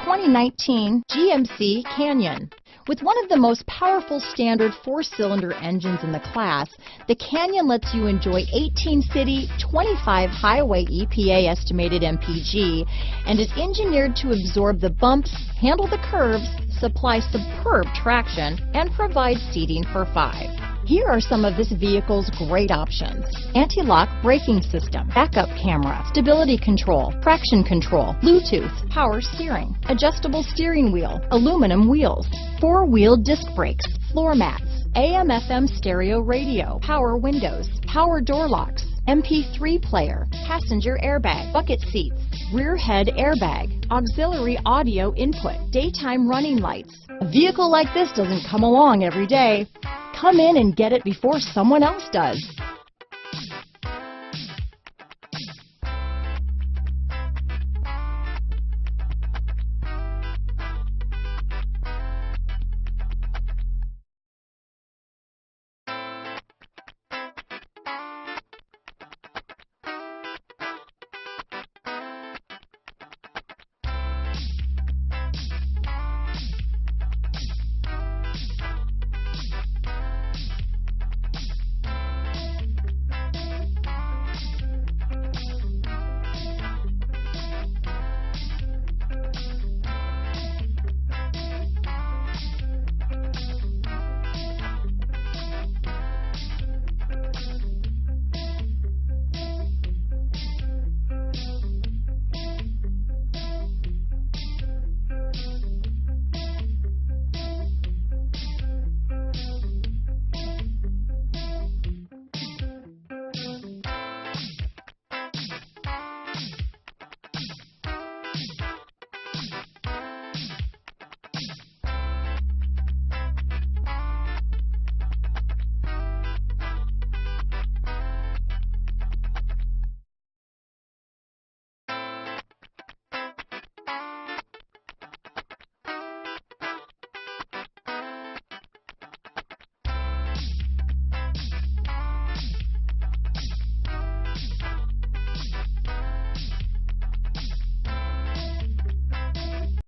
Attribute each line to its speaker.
Speaker 1: 2019 GMC Canyon. With one of the most powerful standard 4-cylinder engines in the class, the Canyon lets you enjoy 18 city, 25 highway EPA estimated MPG, and is engineered to absorb the bumps, handle the curves, supply superb traction, and provide seating for 5. Here are some of this vehicle's great options: anti-lock braking system, backup camera, stability control, traction control, Bluetooth, power steering, adjustable steering wheel, aluminum wheels, 4-wheel disc brakes, floor mats, AM/FM stereo radio, power windows, power door locks, MP3 player, passenger airbag, bucket seats, rear head airbag, auxiliary audio input, daytime running lights. A vehicle like this doesn't come along every day. Come in and get it before someone else does.